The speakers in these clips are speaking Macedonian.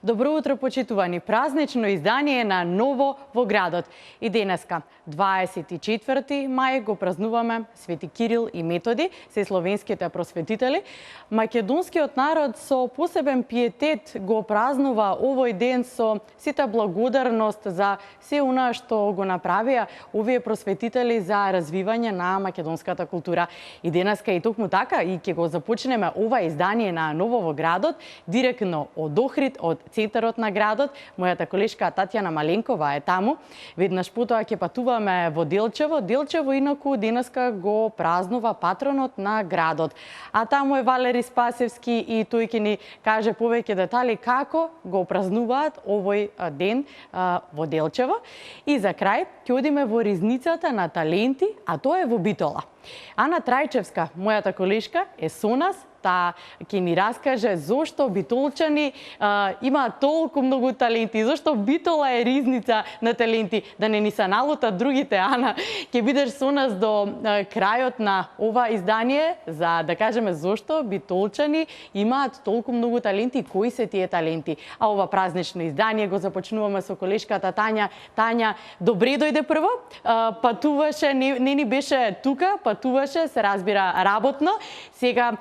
Добро утро, почитувани. Празнично издание на Ново во градот. И денеска, 24 мај, го празнуваме Свети Кирил и Методи, се словенските просветители. Македонскиот народ со посебен пиетет го празнува овој ден со сите благодарност за се она што го направија овие просветители за развивање на македонската култура. И денеска и токму така, и ќе го започнеме ова издание на Ново во градот, директно од Охрид, од центарот на градот. Мојата колешка Татјана Маленкова е таму. Веднаш потоа ќе патуваме во Делчево. Делчево инаку денеска го празнува патронот на градот. А таму е Валери Спасевски и тој ќе ни каже повеќе детали како го празнуваат овој ден во Делчево. И за крај ќе одиме во ризницата на таленти, а тоа е во Битола. Ана Трајчевска, мојата колешка, е со нас. Та ќе ни раскаже зошто битолчани има толку многу таленти, зошто Битола е ризница на таленти, да не ни се налутат другите. Ана, ќе бидеш со нас до крајот на ова издание за да кажеме зошто битолчани имаат толку многу таленти и кои се тие таленти. А ова празнично издание го започнуваме со колешката Тања. Тања, добре дојде прво. Патуваше, не ни беше тука, патуваше, се разбира, работно. Сега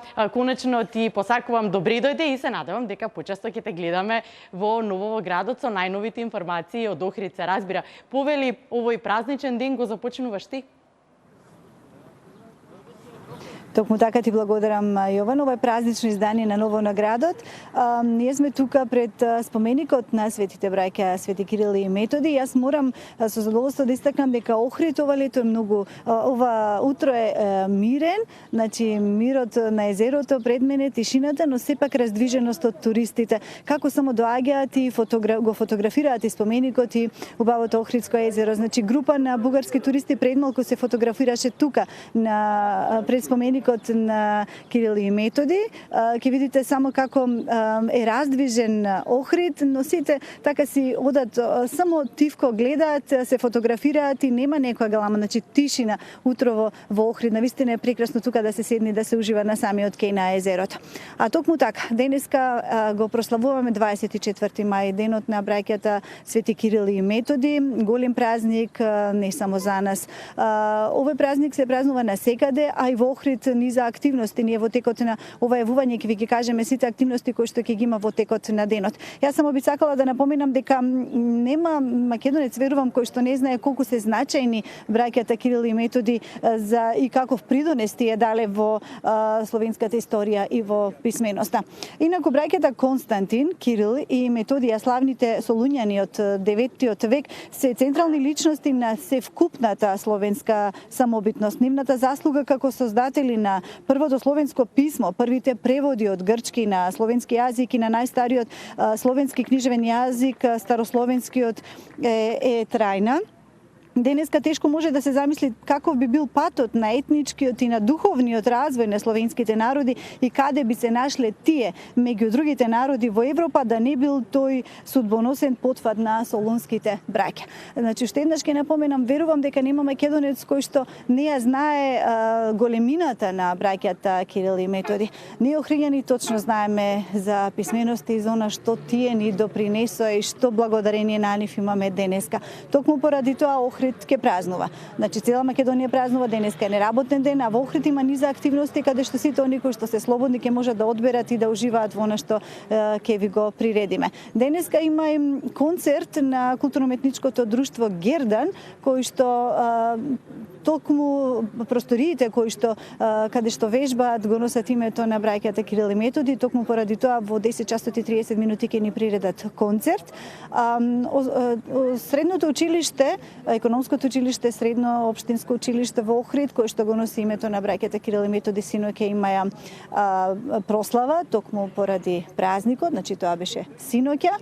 конечно ти посакувам добре дојде и се надевам дека почесто ќе те гледаме во Ново во градот со најновите информации од Охрид. Се разбира, повели овој празничен ден го започнуваш ти? Токму така ти благодарам, Јован. Ова е празнично издание на Ново на градот. Ние сме тука пред споменикот на светите браќа Свети Кирил и Методи. Јас морам со задоволство да истакнам дека Охрид ова лето е многу, ова утро е мирен, значи мирот на езерото пред мене, тишината, но сепак раздвиженост од туристите. Како само доаѓаат и го фотографираат и споменикот и убавото Охридско езеро. Значи група на бугарски туристи пред малку се фотографираше тука на пред споменикот на Кирил и Методи. Ќе видите само како е раздвижен Охрид, но сите така си одат, само тивко гледаат, се фотографираат и нема некоја галама, значи тишина утрово во Охрид. Навистина е прекрасно тука да се седне, да се ужива на самиот кеј на езерото. А токму така, денеска го прославуваме 24 мај, денот на браќата Свети Кирил и Методи, голем празник не само за нас. Овој празник се празнува насекаде, а и во Охрид низа активности. Ние во текот на ова јавување ќе ви ги кажеме сите активности кои што ќе ги има во текот на денот. Јас само би сакала да напоменам дека нема македонец, верувам, кој што не знае колку се значајни браќата Кирил и Методи за и каков придонес тие дале во словенската историја и во писменоста. Инаку браќата Константин, Кирил и Методија, славните солуњани од 9 век, се централни личности на севкупната словенска самобитност. Нивната заслуга како создатели на првото словенско писмо, првите преводи од грчки на словенски јазик и на најстариот словенски книжевен јазик, старословенскиот е трајна. Денеска тешко може да се замисли каков би бил патот на етничкиот и на духовниот развој на словенските народи и каде би се нашле тие меѓу другите народи во Европа, да не бил тој судбоносен потфат на солунските браќа. Значи, уште еднаш ќе напоменам, верувам дека нема македонец кој што не ја знае големината на браќата Кирил и Методи. Ние охриѓани точно знаеме за писменоста и за она што тие ни допринесоа и што благодарение на нив имаме денеска. Токму поради тоа Охрид ќе празнува. Значи цела Македонија празнува, денеска е неработен ден, а во Охрид има низа активности каде што сите оние кои што се слободни ќе можат да одберат и да уживаат во она што ќе ви го приредиме. Денеска има и концерт на културно-уметничкото друштво Гердан, кој што токму просториите кои што каде што вежбаат го носат името на браќата Кирил и Методи. Токму поради тоа во 10 часот и 30 минути ќе ни приредат концерт. Средното училиште, економското училиште, средно општинско училиште во Охрид, кој што го носи името на браќата Кирил и Методи, синоќа имаја прослава токму поради празникот, значи тоа беше синоќа.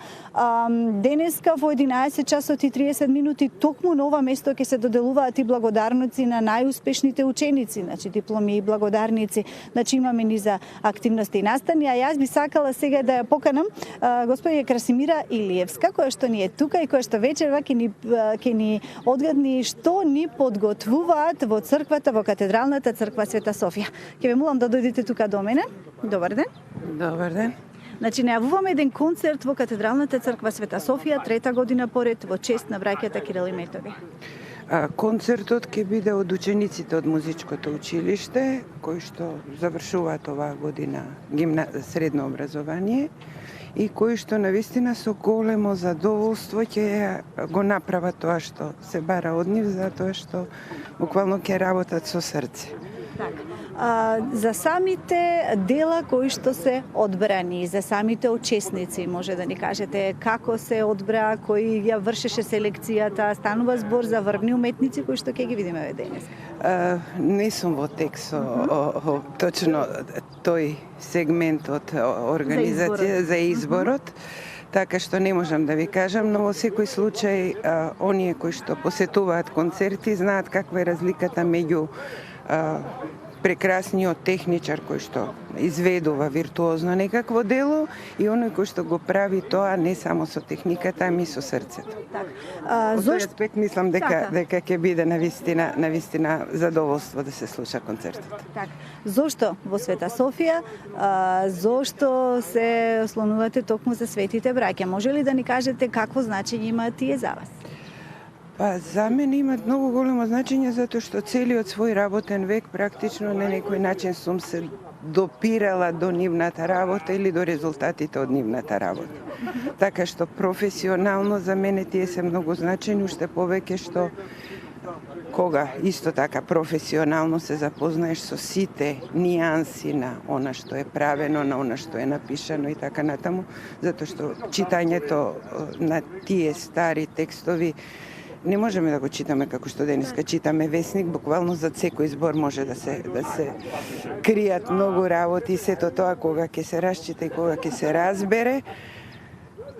Денеска во 11 часот и 30 минути токму на ова место ќе се доделуваат и благодарници на најуспешните ученици, значи дипломи и благодарници. Значи имаме низа активности и настани, а јас би сакала сега да ја поканам господја Красимира Илиевска, која што ни е тука и која што вечерва ќе ни одгадни што ни подготвуваат во црквата, во катедралната црква Света Софија. Ќе ве молам да дојдете тука до мене. Добар ден. Добар ден. Значи, најавуваме еден концерт во Катедралната црква Света Софија, трета година поред, во чест на браќата Кирил и Методи. Концертот ќе биде од учениците од музичкото училиште, кои што завршуваат оваа година средно образование и кои што навистина со големо задоволство ќе го направат тоа што се бара од нив, затоа што буквално ќе работат со срце. За самите дела кои што се одбрани, за самите учесници, може да ни кажете како се одбра, кој ја вршеше селекцијата, станува збор за врвни уметници кои што ќе ги видиме денес? Не сум во тек со точно тој сегмент од организација за изборот. Така што не можам да ви кажам, но во секој случај оние кои што посетуваат концерти знаат каква е разликата меѓу прекрасниот техничар кој што изведува виртуозно некакво дело и оној кој што го прави тоа не само со техниката, ами со срцето. Во тој аспект мислам дека ќе биде навистина задоволство да се слуша концертот. Зошто во Света Софија? Зошто се ослонувате токму за светите браќа? Може ли да ни кажете какво значење имаат тие за вас? За мене имат многу големо значење затоа што целиот свој работен век практично на некој начин сум се допирала до нивната работа или до резултатите од нивната работа. Така што професионално за мене тие се многу значени, уште повеќе што кога исто така професионално се запознаеш со сите нијанси на она што е правено, на она што е напишано и така натаму, затоа што читањето на тие стари текстови не можеме да го читаме како што денеска читаме весник, буквално за секој збор може да се кријат многу работи и сето тоа кога ќе се расчита и кога ќе се разбере,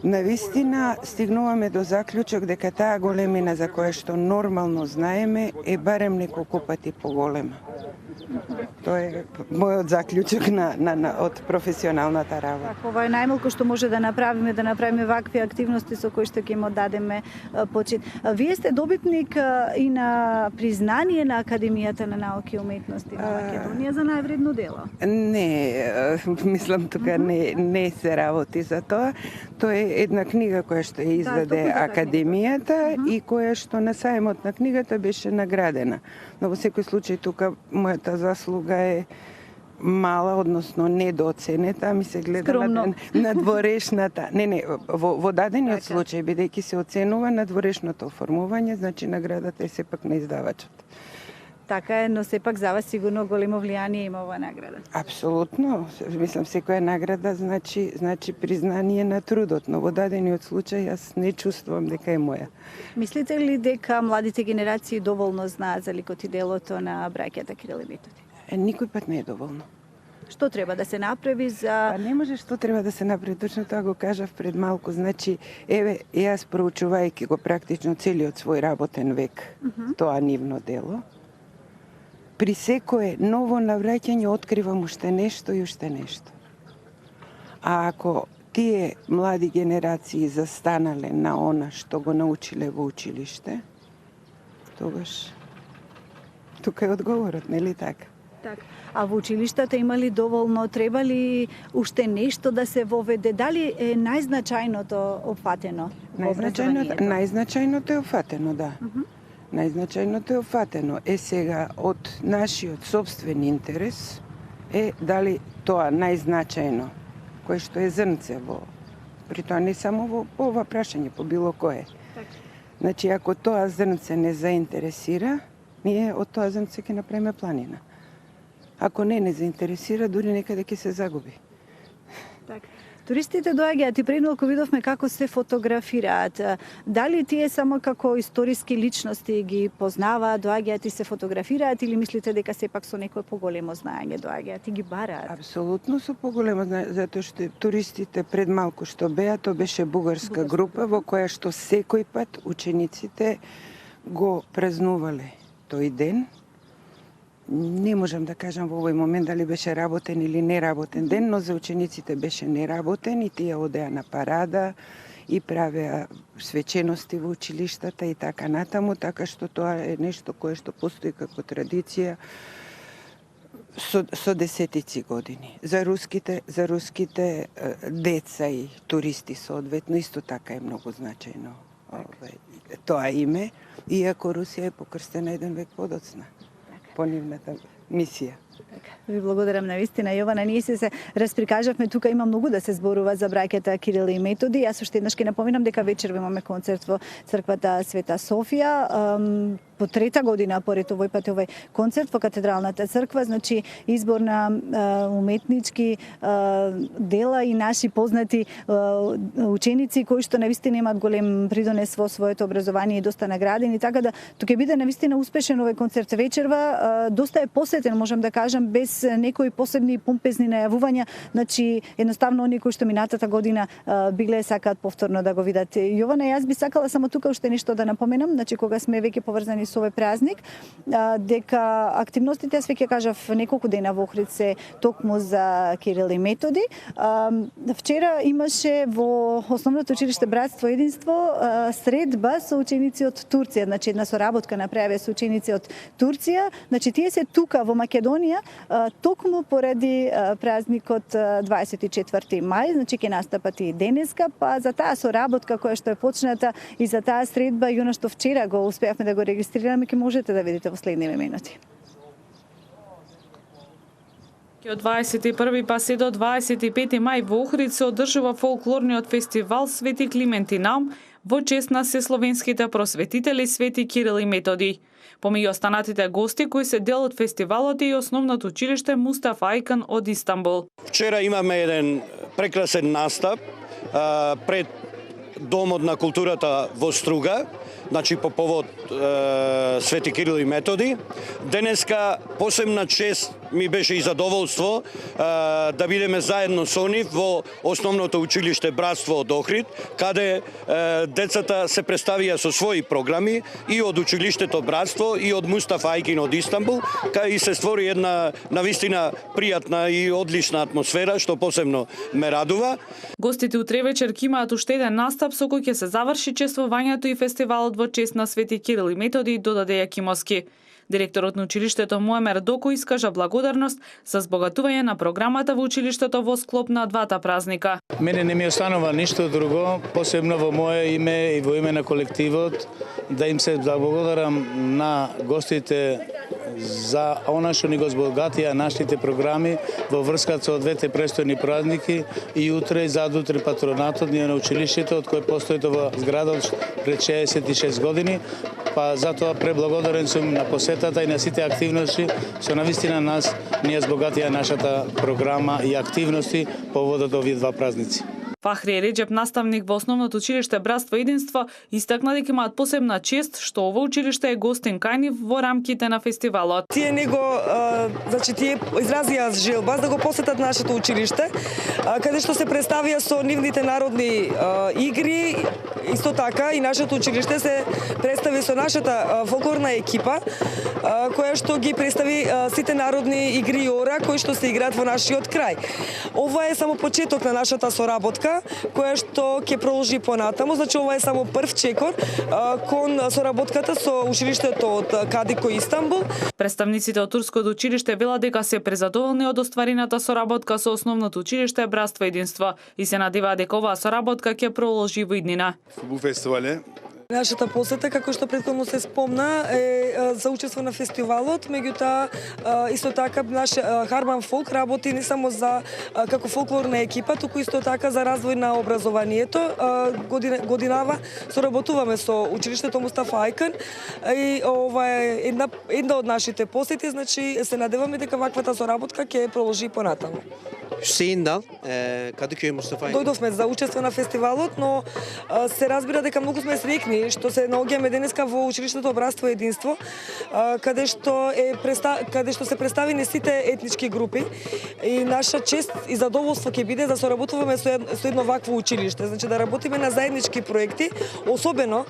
навистина стигнуваме до заклучок дека таа големина за која што нормално знаеме е барем неколку пати поголема. Тоа е мојот заклучок од професионалната работа. Ова е најмалку што може да направиме вакви активности со кои што ќе им оддадеме почит. Вие сте добитник и на признание на Академијата на науки и уметности на Македонија за највредно дело. Не, мислам тука не се работи за тоа. Тоа е една книга која што ја издаде Академијата и која што на сајмот на книгата беше наградена. Но во секој случај тука мојата заслуга е мала, односно недооценета, ми се гледа на дворешната. Во дадениот случај, бидејќи се оценува на дворешното оформување, значи наградата е сепак на издавачот. Така е, но сепак за вас сигурно големо влијание има оваа награда. Апсолутно. Мислам, секоја награда значи признание на трудот, но во дадениот случај јас не чувствувам дека е моја. Мислите ли дека младите генерации доволно знаат за ликот и делото на браќата Кирил и Методи? Никој пат не е доволно. Што треба да се направи за... Не може што треба да се направи, точно тоа го кажав пред малку. Значи, јас проучувајќи го практично целиот свој работен век, тоа нивно дело, при секое ново навраќање откривам уште нешто и уште нешто. А ако тие млади генерации застанале на она што го научиле во училиште, тогаш тука е одговорот, нели така? А во училиштата имали доволно, треба ли уште нешто да се воведе? Дали е најзначајното опфатено во образованието? Најзначајното е опфатено, да. Најзначајното е опфатено. Сега од нашиот собствен интерес е дали тоа најзначајно, кое што е зрнце при тоа не само во ова прашање, по било кое. Значи, ако тоа зрнце не заинтересира, ние од тоа зрнце ќе направиме планина. Ако не заинтересира, дури некаде ќе се загуби. Туристите доаѓаат и предмалку видовме како се фотографираат. Дали тие само како историски личности ги познаваат, доаѓаат и се фотографираат или мислите дека сепак со некое поголемо знаење доаѓаат и ги бараат? Апсолутно со поголемо знаење, затоа што туристите пред малку што беа, тоа беше бугарска група во која што секој пат учениците го празнувале тој ден. Не можам да кажам во овој момент дали беше работен или неработен ден, но за учениците беше неработен и тие одеа на парада и правеа свечености во училиштата и така натаму, така што тоа е нешто кое што постои како традиција со десетици години. За руските деца и туристи соодветно исто така е многу значајно тоа име, иако Русија е покрстена еден век подоцна по нивната мисија. Ви благодарам на вистина, Јована. Ние се расприкажавме, тука има многу да се зборува за браќата Кирил и Методи. Јас уште еднаш ќе напоминам дека вечер имаме концерт во црквата Света Софија. По трета година поред овој пат овој концерт во Катедралната црква, значи избор на уметнички дела и наши познати ученици кои што навистина имаат голем придонес во своето образование и доста наградени, така да тука ќе биде навистина успешен овој концерт вечерва. Доста е посетен, можам да кажам, без некои посебни помпезни најавувања, значи едноставно оние кои што минатата година биле сакаат повторно да го видат. Јована, јас би сакала само тука уште нешто да напоменам, значи кога сме веќе поврзани со овој празник, дека активностите, јас веќе кажав неколку дена во Охрид се токму за Кирил и Методи. Вчера имаше во Основното училиште Братство и единство средба со ученици од Турција, значи една соработка направиве со ученици од Турција, значи тие се тука во Македонија токму поради празникот 24 мај, значи ќе настапат и денеска, па за таа соработка која што е почната и за таа средба и она што вчера го успеавме да го регистрираме, ќе можете да видите во следниве минути. Од 21 па се до 25 мај во Охрид се одржува фолклорниот фестивал Свети Клименти Наум во чест на сесловенските просветители Свети Кирил и Методи. Помеѓу останатите гости кои се дел од фестивалот е и Основното училиште Мустафа Айкан од Истанбул. Вчера имаме еден прекрасен настап пред Домот на културата во Струга, значи по повод Свети Кирил и Методи. Денеска посебна чест ми беше и задоволство да бидеме заедно со нив во Основното училиште Братство од Охрид, каде децата се представија со своји програми и од училиштето Братство и од Мустафа Айкин од Истанбул, кај се створи една навистина пријатна и одлична атмосфера, што посебно ме радува. Гостите утре вечер ќе имаат уште еден настап со кој ќе се заврши чествувањето и фестивалот во чест на Свети Кирил и Методи, додаде Јакимовски. Директорот на училиштето Муамер Доко искажа благодарност за збогатување на програмата во училиштето во склоп на двата празника. Мене не ми останува ништо друго, посебно во моје име и во име на колективот, да им се благодарам на гостите за она што ни го збогатија нашите програми во врска со двете престојни празники и утре и задутре патронатот ни на училиштето од кој постои во зградот пред 66 години, па затоа преблагодарен сум на посетата и на сите активности што навистина нас ни збогатија нашата програма и активности поводот овие два празници. Фахри Реджеп, наставник во Основното училиште Братство и единство, истакна дека имаат посебна чест што ово училиште е гостин кај нив во рамките на фестивалот. Тие тие изразија желба да го посетат нашето училиште, каде што се представија со нивните народни игри. Исто така и нашето училиште се представи со нашата фолклорна екипа, која што ги представи сите народни игри и ора кои што се играат во нашиот крај. Ова е само почеток на нашата соработка, која што ќе продолжи понатаму. Значи ова е само прв чекор кон соработката со училиштето од Кадико Истанбул. Представниците од Турското училиште велат дека се презадоволни од остварената соработка со Основното училиште Братство и единство и се надеваат дека оваа соработка ќе продолжи во иднина. Нашата посета, како што претходно се спомна, е за учество на фестивалот, меѓутоа исто така наш Харман Фолк работи не само за како фолклорна екипа, туку исто така за развој на образованието. Годинава соработуваме со училиштето Мустафа Айкан и ова е една од нашите посети, значи се надеваме дека ваквата соработка ќе продолжи понатаму. Hüseyin'den Kadıköy Mustafa Aykan. Дојдовме за учество на фестивалот, но се разбира дека многу сме среќни што се наоѓаме денеска во училиштето Братство и единство, каде што се представени сите етнички групи и наша чест и задоволство ќе биде да соработуваме со едно вакво училиште, значи да работиме на заеднички проекти. Особено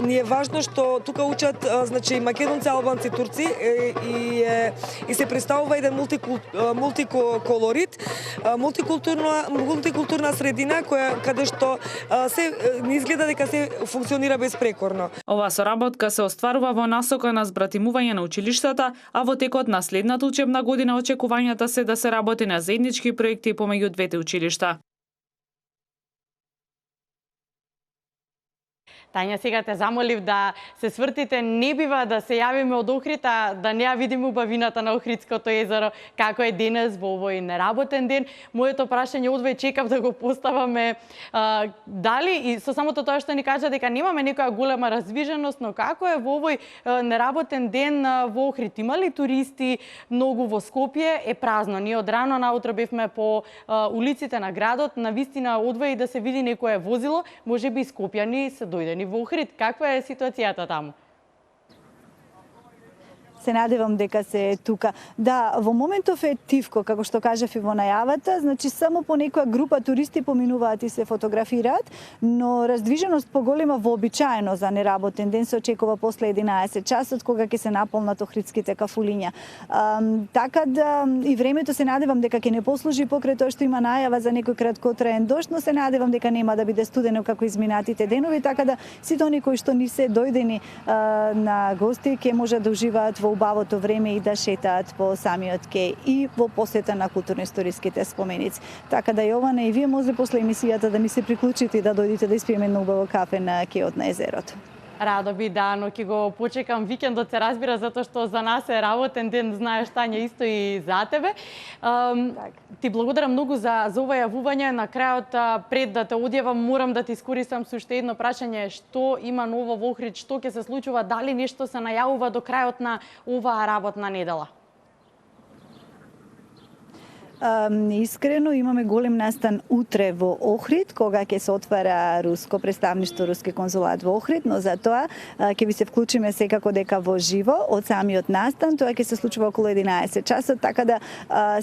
ни е важно што тука учат значи македонци, албанци, турци и се представува еден мултиколорит, мултикултурна средина каде што се не изгледа дека се функционира безпрекорно. Оваа соработка се остварува во насока на збратимување на училиштата, а во текот на следната учебна година очекувањата се да се работи на заеднички проекти помеѓу двете училишта. Тања, сега те замолив да се свртите, не бива да се јавиме од Охрид, а да не ја видиме убавината на Охридското езеро, како е денес во овој неработен ден. Моето прашање одвај чекав да го поставаме дали и со самото тоа што ни кажа дека немаме некоја голема раздвиженост, но како е во овој неработен ден во Охрид? Има ли туристи многу во Скопје? Е празно. Ние од рано наутро бевме по улиците на градот, навистина одвај да се види некое возило, можеби скопјани се дојдени во Охрид. Каква е ситуацијата таму? Се надевам дека се тука. Да, во моментов е тивко, како што кажав и во најавата, значи само по некоја група туристи поминуваат и се фотографираат, но раздвиженост поголема вообичаено за неработен ден се очекува после 11 часот, кога ќе се наполнат охридските кафулиња. Така да и времето се надевам дека ќе не послужи покрај тоа што има најава за некој краткотраен дожд, но се надевам дека нема да биде студено како изминатите денови, така да сите оние кои што ни се дојдени на гости ќе можат да уживаат во убавото време и да шетаат по самиот кеј и во посета на културно-историските споменици. Така да Јована и вие може после емисијата да ми се приклучите и да дојдете да испиеме едно убаво кафе на кејот на езерото. Радо би, да, но ќе го почекам викендот, се разбира, затоа што за нас е работен ден, знаеш, Тања, исто и за тебе. Ти благодарам многу за ова јавување. На крајот, пред да те одјавам, морам да ти искористам со уште едно прашање. Што има ново во Охрид, што ќе се случува, дали нешто се најавува до крајот на оваа работна недела? Искрено, имаме голем настан утре во Охрид, кога ќе се отвара руско представништво, руски конзулат во Охрид, но за тоа ќе ви се вклучиме секако дека во живо од самиот настан. Тоа ќе се случува околу 11 часот, така да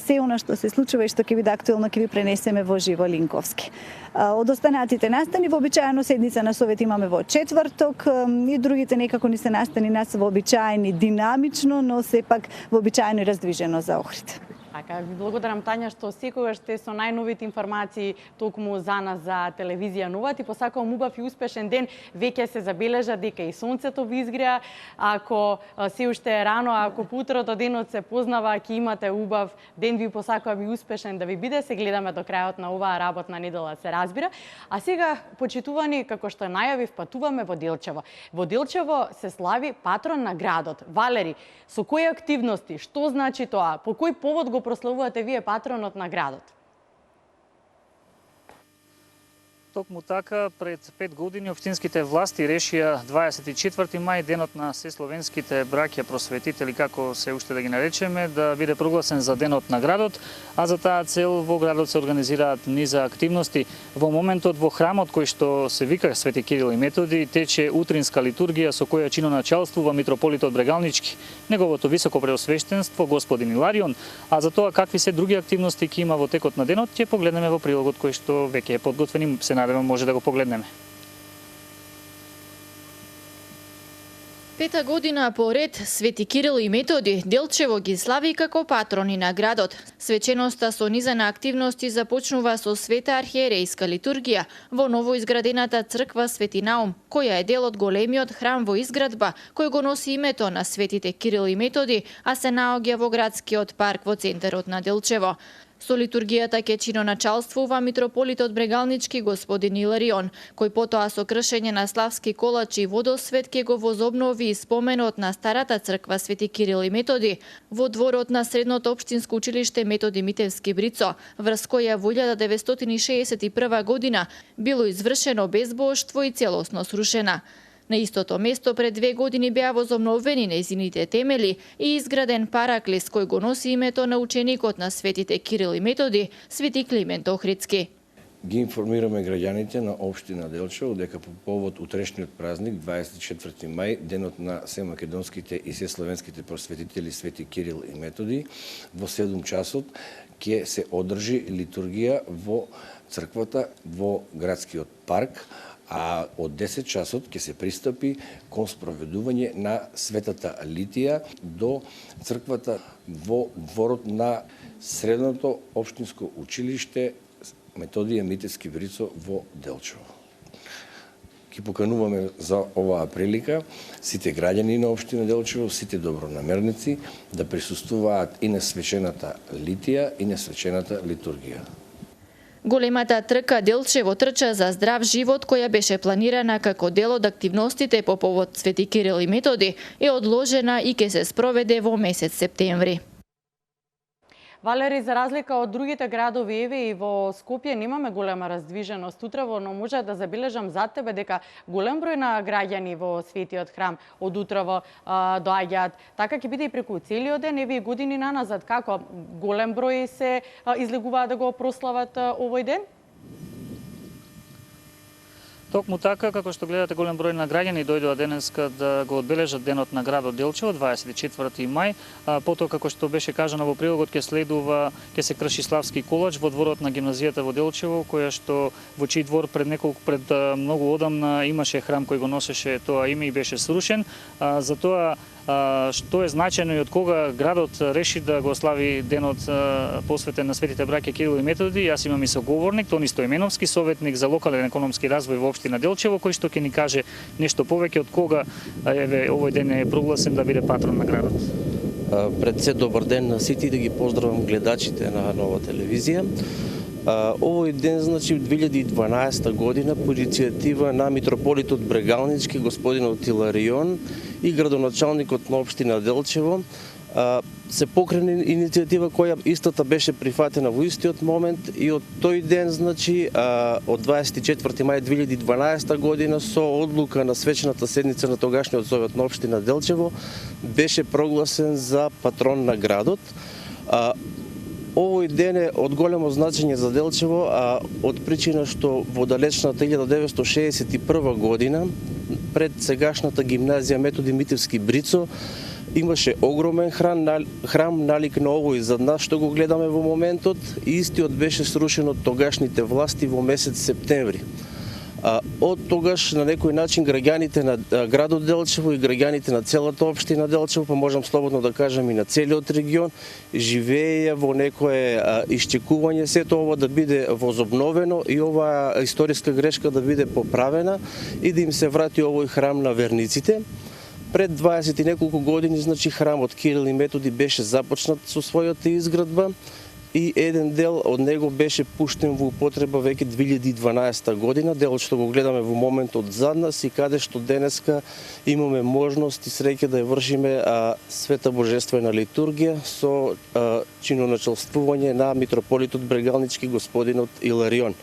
се она што се случува и што ќе биде актуелно ќе ви пренесеме во живо линковски. Од останатите настани вообичаено седница на совет имаме во четврток и другите некако ни се настани нас вообичаени динамично, но сепак вообичаено и раздвижено за Охрид. Така, ви благодарам, Тања, што секогаш сте со најновите информации токму за нас за телевизија Нова. Ти посакувам убав и успешен ден. Веќе се забележа дека и сонцето ви изгреа. Ако се уште е рано, ако поутрото денот се познава, ќе имате убав ден. Ви посакувам и успешен да ви биде. Се гледаме до крајот на оваа работна недела, се разбира. А сега, почитувани, како што најавив, патуваме во Делчево. Во Делчево се слави патрон на градот. Валери, со кои активности, што значи тоа? По кој повод го прославувате вие патронот на градот? Токму така, пред 5 години општинските власти решија 24 мај, денот на сесловенските браќа просветители, како се уште да ги наречеме, да биде прогласен за денот на градот, а за таа цел во градот се организираат низа активности. Во моментот во храмот кој што се вика Свети Кирил и Методи тече утринска литургија со која чиноначалствува митрополитот Брегалнички, неговото високо преосвештенство господин Иларион, а за тоа какви се други активности ќе има во текот на денот ќе погледнеме во прилогот кој што веќе е подготвен и се надевам може да го погледнеме. Пета година поред Свети Кирил и Методи Делчево ги слави како патрони на градот. Свеченоста со низа на активности започнува со света архиерејска литургија во новоизградената црква Свети Наум, која е дел од големиот храм во изградба кој го носи името на светите Кирил и Методи, а се наоѓа во градскиот парк во центарот на Делчево. Со литургијата ќе чиноначалствува митрополитот Брегалнички господин Иларион, кој потоа со кршење на славски колачи и водосвет ќе го возобнови споменот на старата црква Свети Кирил и Методи во дворот на средното општинско училиште Методи Митевски Брицо, врз која во 1961 година било извршено безбоштво и целосно срушена. На истото место пред 2 години беа возобновени нејзините темели и изграден параклис кој го носи името на ученикот на светите Кирил и Методи, Свети Климент Охридски. Ги информираме граѓаните на општина Делчево дека по повод утрешниот празник 24 мај, денот на семакедонските и сесловенските просветители Свети Кирил и Методи, во 7 часот ќе се одржи литургија во црквата во градскиот парк, а од 10 часот ќе се пристапи кон спроведување на Светата Литија до црквата во дворот на средното општинско училиште Методија Митевски Брицо во Делчево. Ги покануваме за оваа прилика сите граѓани на општина Делчево, сите добронамерници да присуствуваат и на свечената литија и на свечената литургија. Големата трка Делчево трча за здрав живот, која беше планирана како дел од активностите по повод Свети Кирил и Методи, е одложена и ќе се спроведе во месец септември. Валери, за разлика од другите градови, еве и во Скопје немаме голема раздвиженост утрово, но може да забележам за тебе дека голем број на граѓани во Светиот храм од утрово доаѓаат. Така ќе биде и преку целиот ден, еве и години наназад, како голем број се излегуваат да го прослават овој ден? Токму така, како што гледате, голем број на граѓани дојдоа денеска да го одбележат денот на градот Делчево, 24 мај. Потоа, како што беше кажано во прилогот, ќе се крши славски колач во дворот на гимназијата во Делчево, која што во чиј двор пред многу одамна имаше храм кој го носеше тоа име и беше срушен. Затоа што е значајно и од кога градот реши да го слави денот посветен на светите браќа Кирил и Методи. Јас имам и соговорник, Тони Стоименовски, советник за локален економски развој во општина Делчево, кој што ќе ни каже нешто повеќе од кога овој ден е прогласен да биде патрон на градот. Пред се добар ден на сите и да ги поздравам гледачите на Нова телевизија. Овој ден, значи, 2012 година, по иницијатива на митрополитот Брегалнички, господинот Иларион и градоначалникот на општина Делчево, се покрени иницијатива која истата беше прифатена во истиот момент и од тој ден, значи, од 24 мај 2012 година, со одлука на свечената седница на тогашниот совет на општина Делчево, беше прогласен за патрон на градот. Овој ден е од големо значење за Делчево, од причина што во далечната 1961 година, пред сегашната гимназија Методи Митевски Брицо, имаше огромен храм налик на овој зад нас што го гледаме во моментот и истиот беше срушен од тогашните власти во месец септември. Од тогаш на некој начин граѓаните на градот Делчево и граѓаните на целата општина Делчево, па можам слободно да кажам и на целиот регион, живееја во некое исчекување сето ова да биде возобновено и оваа историска грешка да биде поправена и да им се врати овој храм на верниците. Пред 20 и неколку години, значи, храмот Кирил и Методи беше започнат со својата изградба и еден дел од него беше пуштен во употреба веќе 2012 година, делот што го гледаме во моментот зад нас и каде што денеска имаме можност и среќа да ја вршиме света божествена литургија со чиноначалствување на митрополитот Брегалнички господинот Иларион.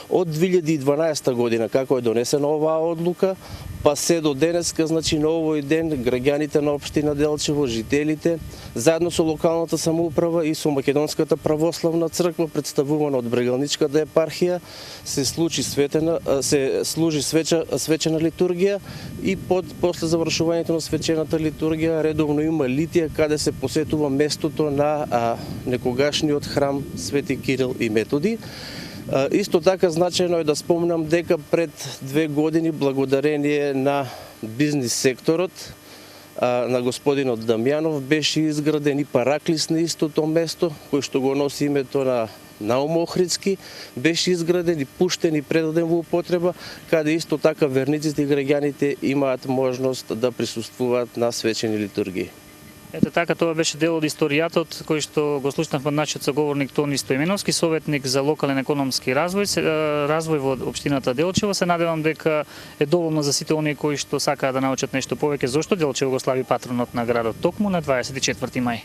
Од 2012 година, како е донесена оваа одлука, па се до денеска, значи на овој ден, граѓаните на општина Делчево, жителите, заедно со локалната самоуправа и со Македонската православна црква, представувана од Брегалничката епархија, се служи свечена литургија и после завршувањето на свечената литургија редовно има литија каде се посетува местото на некогашниот храм Свети Кирил и Методи. Исто така значајно е да спомнам дека пред 2 години, благодарение на бизнис секторот, на господинот Дамјанов, беше изграден и параклис на истото место, кој што го носи името на Наум Охридски, беше изграден и пуштен и предаден во употреба, каде исто така верниците и граѓаните имаат можност да присуствуваат на свечени литургии. Ете така, тоа беше дел од историјатот кој што го слушнавме од нашиот соговорник Тони Стоименовски, советник за локален економски развој во општината Делчево. Се надевам дека е доволно за сите оние кои што сакаат да научат нешто повеќе зошто Делчево го слави патронот на градот токму на 24 мај.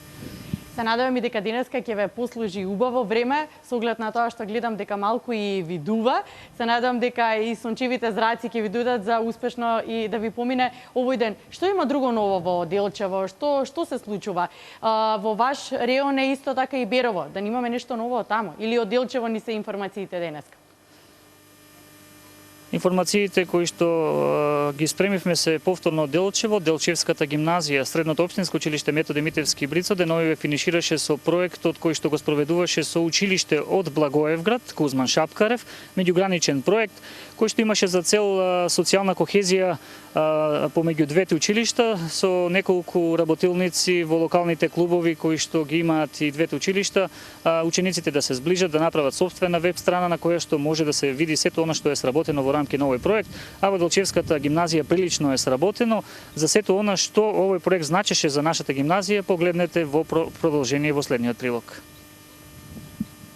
Се надевам и дека денеска ќе ве послужи убаво време, со оглед на тоа што гледам дека малку и видува. Се надевам дека и сончевите зраци ќе ви додат за успешно и да ви помине овој ден. Што има друго ново во Делчево? Што се случува? Во ваш реон е исто така и Берово. Да немаме нешто ново таму? Или од Делчево ни се информациите денеска? Информациите кои што ги спремивме се повторно од Делчево, Делчевската гимназија, Средното општинско училиште Методи Митевски Брицо, деновиве финишираше со проектот кој што го спроведуваше со училиште од Благоевград, Кузман Шапкарев, меѓуграничен проект кој што имаше за цел социјална кохезија помеѓу двете училишта со неколку работилници во локалните клубови кои што ги имаат и двете училишта, учениците да се зближат, да направат сопствена веб страна на која што може да се види сето она што е сработено во рамки на овој проект, а во Делчевската гимназија прилично е сработено. За сето она што овој проект значеше за нашата гимназија, погледнете во продолжение во следниот прилог.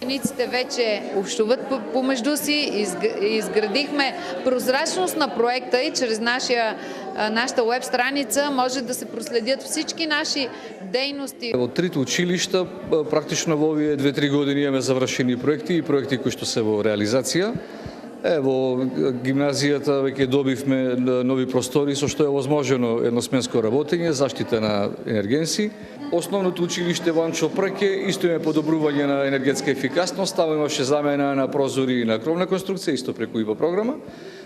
Учениците веќе общуват помеѓу си, изградихме прозрачност на проекта и чрез нашата веб страница може да се проследят всички наши дејности. Во трите училишта практично во овие 2-3 години имаме завршени проекти и проекти кои што се во реализација. Во гимназијата веќе добивме нови простори со што е возможено едносменско работење, заштита на енергенси. Основното училиште Ванчо Прке исто има подобрување на енергетска ефикасност, таму имаше замена на прозори и на кровна конструкција, исто преку ИБА програма.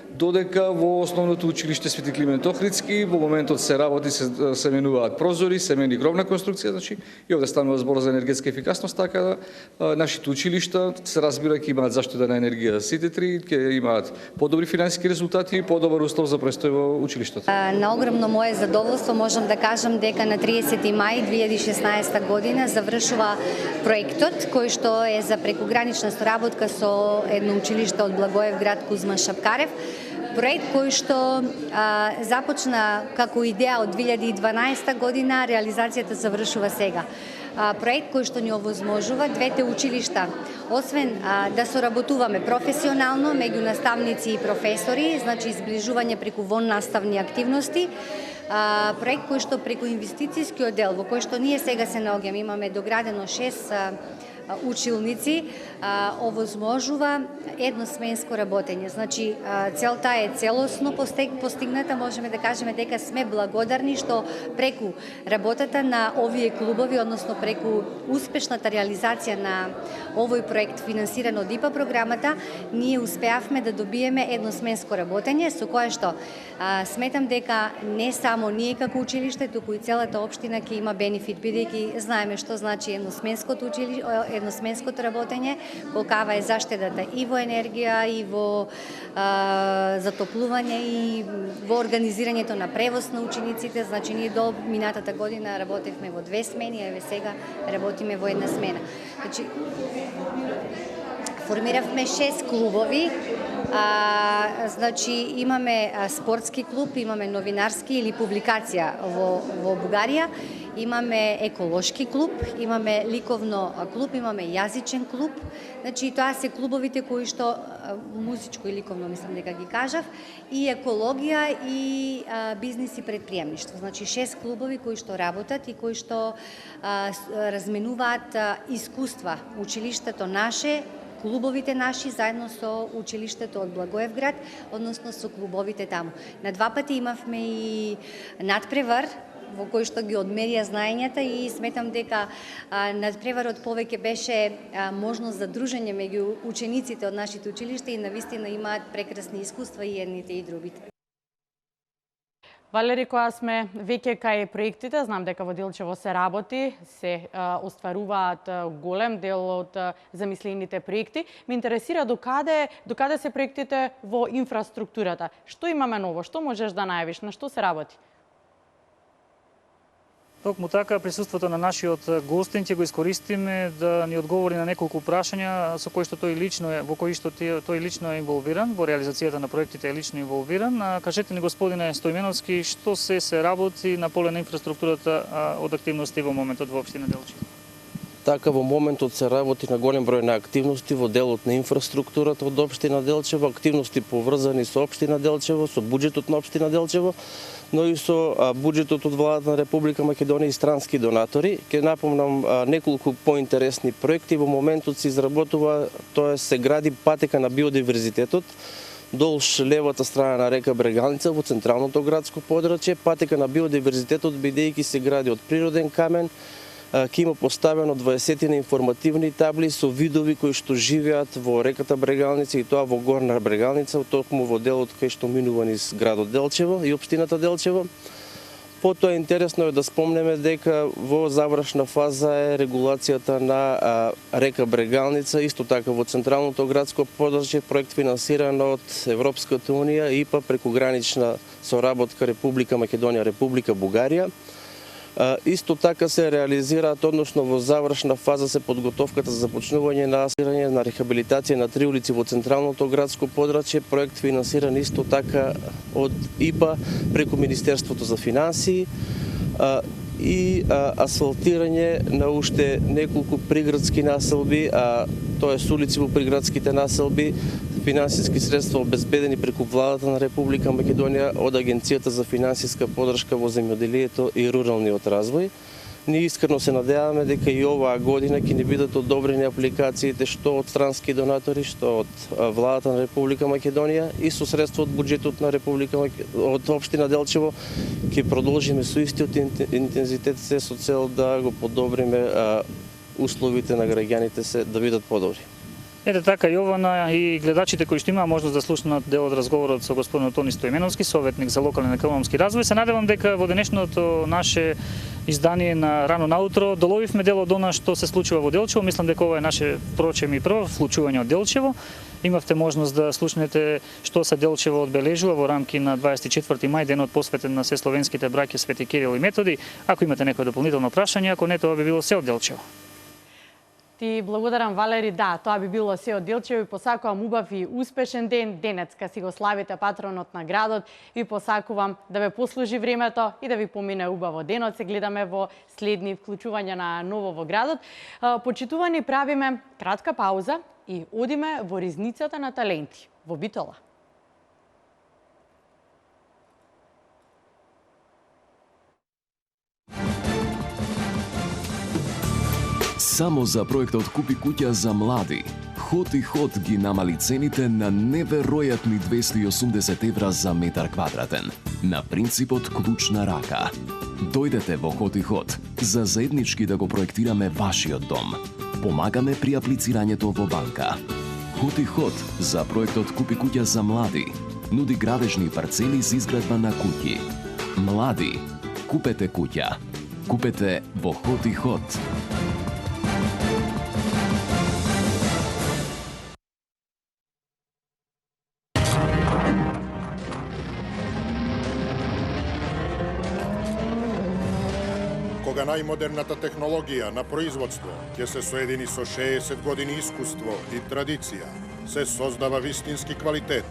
Додека во основното училиште Свети Климент Охридски во моментот се работи, се менуваат прозори, се мени кровна конструкција, значи и овде станува збор за енергетска ефикасност, така да нашите училишта се разбира ќе имаат заштита на енергија сите три, ќе имаат подобри финансиски резултати и подобар услов за престој во училиштето. На огромно мое задоволство можам да кажам дека на 30 мај 2016 година завршува проектот кој што е за прекугранична соработка со едно училиште од Благоевград Кузман Шапкарев. Проект кој што започна како идеја од 2012 година, реализацијата завршува сега. Проект кој што ни овозможува двете училишта, освен да соработуваме професионално меѓу наставници и професори, значи изближување преку воннаставни активности, проект кој што преку инвестицијскиот дел, во кој што ние сега се наоѓаме, имаме доградено 6 училници, овозможува едносменско работење. Значи, целта е целосно постигната, можеме да кажеме дека сме благодарни што преку работата на овие клубови, односно преку успешната реализација на овој проект финансиран од ИПА програмата, ние успеавме да добиеме едносменско работење, со кое што сметам дека не само ние како училиште, туку и целата општина ќе има бенефит, бидејќи знаеме што значи едносменското работење, колкава е заштедата и во енергија, и во затоплување, и во организирањето на превоз на учениците. Значи, ние до минатата година работевме во 2 смени, а сега работиме во 1 смена. Значи, формиравме 6 клубови. Значи, имаме спортски клуб, имаме новинарски или публикација во Бугарија, имаме еколошки клуб, имаме ликовно клуб, имаме јазичен клуб. Значи, тоа се клубовите кои што музичко и ликовно, мислам дека ги кажав, и екологија и бизнис и предприемништво. Значи, 6 клубови кои што работат и кои што разменуваат искуства. Училиштето наше, клубовите наши заедно со училиштето од Благоевград, односно со клубовите таму. На 2 пати имавме и надпревар во кој што ги одмерија знаењата и сметам дека надпреварот повеќе беше можност за дружење меѓу учениците од нашите училишта и навистина имаат прекрасни искуства и едните и другите. Валери, која сме веќе кај проектите, знам дека во Делчево се работи, се остваруваат голем дел од замислените проекти. Ме интересира докаде се проектите во инфраструктурата. Што имаме ново? Што можеш да најавиш? На што се работи? Токму така, присуството на нашиот гостин ќе го искористиме да ни одговори на неколку прашања со кои што во кои што тој лично е инволвиран, во реализацијата на проектите е лично инволвиран. Кажете ни, господине Стојменовски, што се работи на поле на инфраструктурата од активности во моментот во општина Делчево? Така, во моментот се работи на голем број на активности во делот на инфраструктурата од општина Делчево, активности поврзани со општина Делчево, со буџетот на општина Делчево, но и со буџетот од владата на Република Македонија и странски донатори. Ќе напомнам неколку поинтересни проекти. Во моментот се изработува, тоа се гради патека на биодиверзитетот долж левата страна на река Брегалница во централното градско подрачје. Патека на биодиверзитетот, бидејќи се гради од природен камен, ќе има поставено 20 информативни табли со видови кои што живеат во реката Брегалница и тоа во горна Брегалница, токму во делот кај што минува низ градот Делчево и општината Делчево. Потоа интересно е да спомнеме дека во завршна фаза е регулацијата на река Брегалница, исто така во централното градско подрачје, проект финансиран од Европската унија, ИПА, прекогранична соработка Република Македонија, Република Бугарија. Исто така се реализираат, односно во завршна фаза се подготовката за започнување на рехабилитација на 3 улици во централното градско подрачје, проект финансиран исто така од ИПА преку Министерството за финансии и асфалтирање на уште неколку приградски населби, тоа е улици во приградските населби, финансиски средства обезбедени преку владата на Република Македонија од Агенцијата за финансиска поддршка во земјоделието и руралниот развој. Ние искрено се надеваме дека и оваа година ќе ни бидат одобрени апликациите што од странски донатори, што од владата на Република Македонија и со средства од буџетот на од општина Делчево ќе продолжиме со истиот интензитет се со цел да го подобриме условите на граѓаните се да бидат подобри. Ете така, Јована и гледачите кои што имаа можност да слушнат дел од разговорот со господин Тони Стоименовски, советник за локален економски развој, се надевам дека во денешното наше издание на Рано наутро доловивме дел од она што се случува во Делчево. Мислам дека ова е наше прочем и прво случување од Делчево. Имавте можност да слушнете што се Делчево одбележува во рамки на 24 мај, денот посветен на сесловенските браќа Свети Кирил и Методи. Ако имате некој дополнително прашање, ако не, тоа би било се од Делчево. Ти благодарам, Валери. Да, тоа би било се од Делчево и посакувам убав и успешен ден. Денеска си го славите патронот на градот. Ви посакувам да ве послужи времето и да ви помине убаво денот. Се гледаме во следни вклучувања на ново во градот. Почитувани, правиме кратка пауза и одиме во ризницата на таленти во Битола. Само за проектот Купи куќа за млади, Ход и Ход ги намали цените на неверојатни 280 евра за метар квадратен, на принципот клуч на рака. Дојдете во Ход и Ход за заеднички да го проектираме вашиот дом. Помагаме при аплицирањето во банка. Ход и Ход за проектот Купи куќа за млади нуди градежни парцели за изградба на куќи. Млади, купете куќа. Купете во Ход и Ход. Кога најмодерната технологија на производство ќе се соедини со 60 години искуство и традиција, се создава вистински квалитет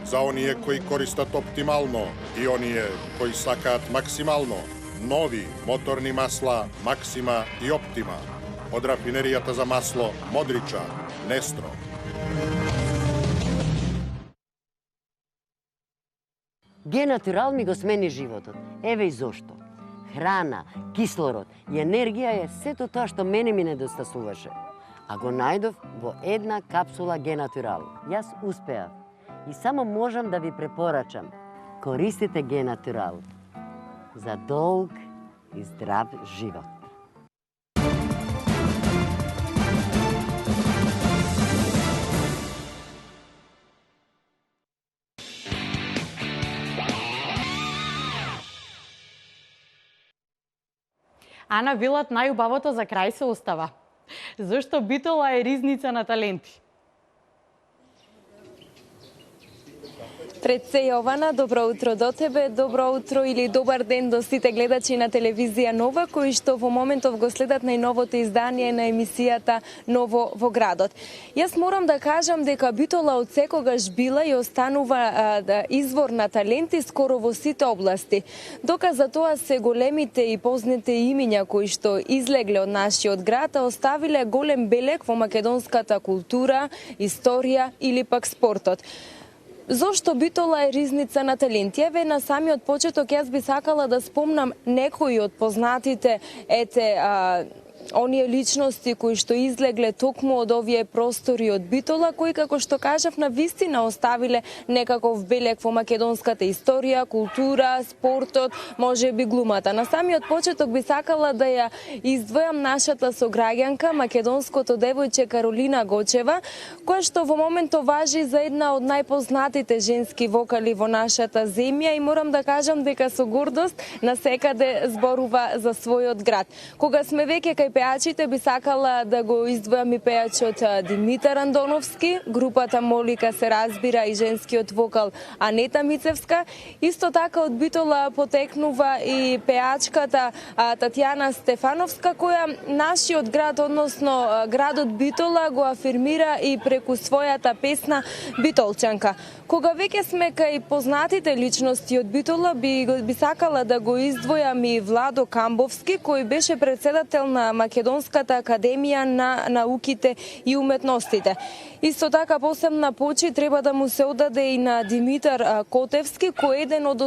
за оние кои користат оптимално и оние кои сакаат максимално. Нови моторни масла Максима и Оптима од рафинеријата за масло Модрича, Нестро. Генатурал ми го смени животот. Еве и зошто. Храна, кислород и енергија е сето тоа што мене ми недостасуваше. А го најдов во една капсула Генатурал. Јас успеав и само можам да ви препорачам. Користите Генатурал за долг и здрав живот. Ана, велат најубавото за крај се остава. Зошто Битола е ризница на таленти? Пред се, Јована, добро утро до тебе, добро утро или добар ден до сите гледачи на телевизија Нова, кои што во моментов го следат најновото издание на емисијата Ново во градот. Јас морам да кажам дека Битола од секогаш била и останува извор на таленти скоро во сите области. Доказ за тоа се големите и познати имиња кои што излегле од нашиот град, а оставиле голем белег во македонската култура, историја или пак спортот. Зошто Битола е ризница на таленти? Еве на самиот почеток јас би сакала да спомнам некои од познатите оние личности кои што излегле токму од овие простори од Битола, кои, како што кажав, на вистина оставиле некаков белег во македонската историја, култура, спортот, може би глумата. На самиот почеток би сакала да ја издвојам нашата сограѓанка, македонското девојче Каролина Гочева, која што во моментот важи за една од најпознатите женски вокали во нашата земја и морам да кажам дека со гордост насекаде зборува за својот град. Кога сме веќе кај пеачите, би сакала да го издвојам и пеачот Димитар Андоновски, групата Молика се разбира и женскиот вокал Анета Мицевска. Исто така од Битола потекнува и пеачката Татјана Стефановска, која нашиот град, односно градот Битола, го афирмира и преку својата песна Битолчанка. Кога веќе сме кај познатите личности од Битола, би сакала да го издвојам и Владо Камбовски, кој беше председател на Македонската академија на науките и уметностите. Исто така посебна почит треба да му се одаде и на Димитар Котевски, кој е еден од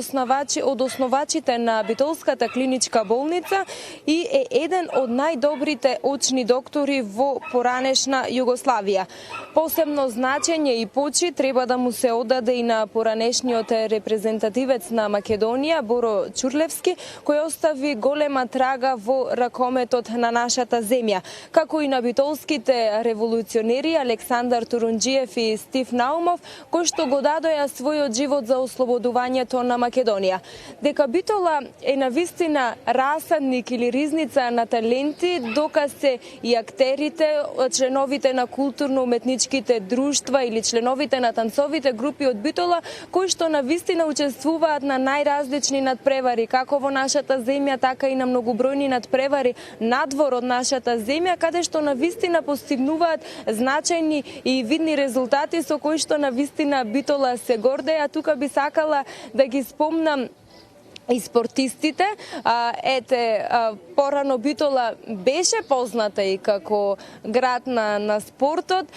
основачите на Битолската клиничка болница и е еден од најдобрите очни доктори во поранешна Југославија. Посебно значење и почит треба да му се одаде и на поранешниот репрезентативец на Македонија Боро Чурлевски, кој остави голема трага во ракометот на нашата земја, како и на битолските револуционери Александар Турунџиев и Стив Наумов, кои што го дадоа својот живот за ослободувањето на Македонија. Дека Битола е навистина расадник или ризница на таленти, доказе и актерите, членовите на културно-уметничките друштва или членовите на танцовите групи од Битола, кои што навистина учествуваат на најразлични надпревари, како во нашата земја, така и на многобројни надпревари надвор од нашата земја, каде што навистина постигнуваат значајни и видни резултати со кои што навистина Битола се гордеа. Тука би сакала да ги спомнам и спортистите. Порано Битола беше позната и како град на спортот,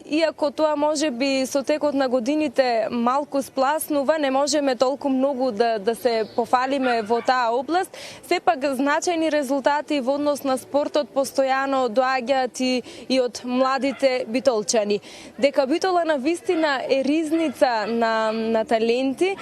иако тоа може би со текот на годините малку спласнува, не можеме толку многу да се пофалиме во таа област, сепак значајни резултати во однос на спортот постојано доаѓаат и од младите битолчани. Дека Битола навистина е ризница на таленти,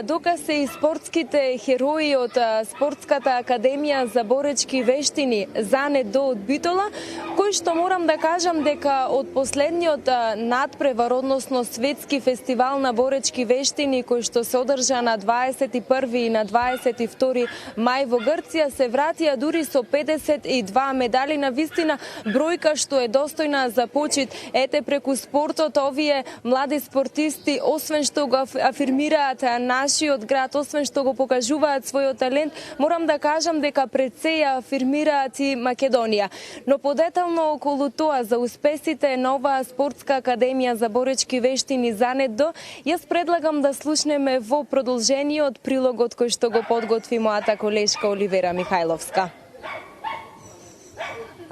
доказа и спортските херои од Спортската академија за боречки вештини ЗАНЕДО од Битола, кои што морам да кажам дека од последниот надпревар, односно светски фестивал на боречки вештини кој што се одржа на 21 и на 22 мај во Грција, се вратија дури со 52 медали, на вистина бројка што е достојна за почит. Ете, преку спортот овие млади спортисти, освен што го афирмираат нашиот град, освен што го покажуваат својот талент, морам да кажам дека пред се ја афирмираат и Македонија. Но подетално околу тоа за успесите на оваа Спортска академија за боречки вештини ЗАНЕДО, јас предлагам да слушнеме во продолжение од прилогот кој што го подготви мојата колешка Оливера Михајловска.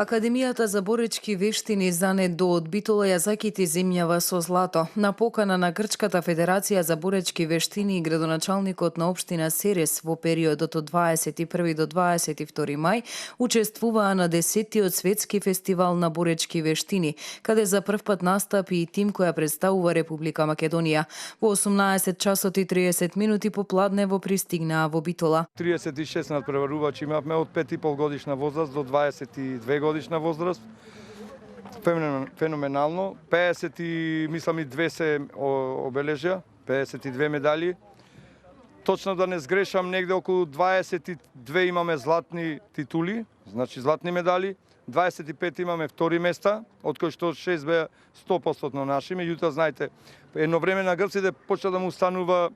Академијата за боречки вештини ЗАНЕДО од Битола ја закити земјава со злато. На покана на Грчката федерација за боречки вештини и градоначалникот на општина Серес во периодот од 21 до 22 мај учествуваа на 10-тиот светски фестивал на боречки вештини, каде за прв пат настапи и тим која представува Република Македонија. Во 18 часот и 30 минути попладнево пристигнаа во Битола. 36 надпреварувачи имавме од 5,5 годишна возраст до 22 годишна возраст. Феноменално. 50 и мислам и 2 се обележа, 52 медали. Точно да не сгрешам, негде околу 22 имаме златни титули, значи златни медали. 25 имаме втори места, од кои што 6 беа 100% наши. Меѓутоа, знаете, едно време на грците почна да му станува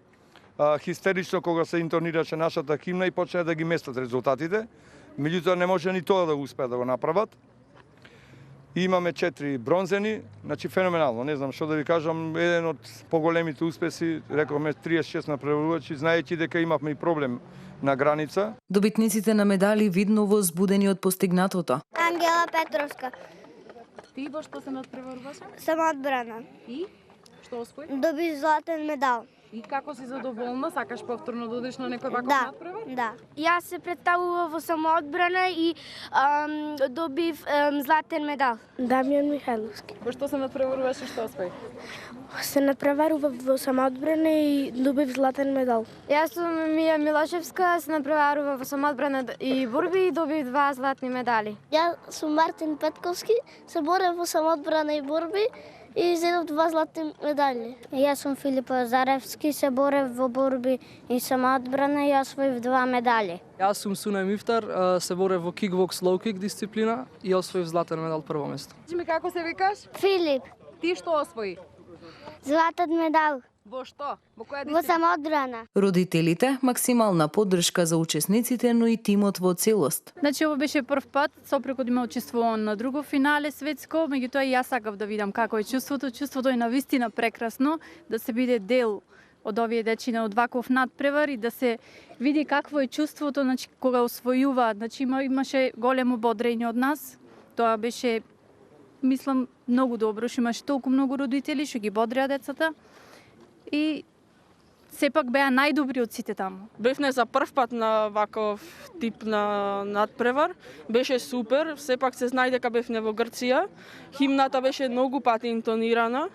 хистерично кога се интонираше нашата химна и почна да ги местат резултатите. Меѓутоа не може ни тоа да успеат да го направат. И имаме 4 бронзени, значи феноменално. Не знам што да ви кажам, еден од поголемите успеси, рековме 36 надпреварувачи, знаејќи дека имавме и проблем на граница. Добитниците на медали видно возбудени од постигнатото. Ангела Петровска. Ти во што се надпреваруваше? Самоодбрана. И? Што освои? Доби златен медал. И како си задоволна? Сакаш повторно да одиш на некој ваков надпревар? Да. Јас се представував во самоодбрана и добив златен медал. Дамјан Михайловски. Во што се надпреваруваш и што освои? Се надпреварував во самоодбрана и добив златен медал. Јас сум Мија Милошевска, се надпреварував во самоодбрана и борби и добив 2 златни медали. Јас сум Мартин Петковски, се борев во самоодбрана и борби и зедов 2 златни медали. Јас сум Филип Заревски, се борев во борби и самоодбрана и освоив 2 медали. Јас сум Сунај Мифтар, се борев во кикбокс лоу кик дисциплина и освоив златен медал прво место. Кажи ми како се викаш? Филип. Ти што освои? Златен медал. Во што? Во која Во самоодбрана. Родителите максимална поддршка за учесниците, но и тимот во целост. Значи ова беше прв пат, сопрекот има учествувам на друго финале светско, меѓутоа и јас сакав да видам како е чувството. Чувството е навистина прекрасно да се биде дел од овие дечина од ваков надпревар и да се види какво е чувството, значи кога освојуваат. Значи имаше големо бодрење од нас. Тоа беше, мислам, многу добро, што имаше толку многу родители што ги бодреа децата. И сепак беа најдобри од сите таму. Бевме за прв пат на ваков тип на надпревар. Беше супер, сепак се знае дека бевме во Грција. Химната беше многу пати интонирана.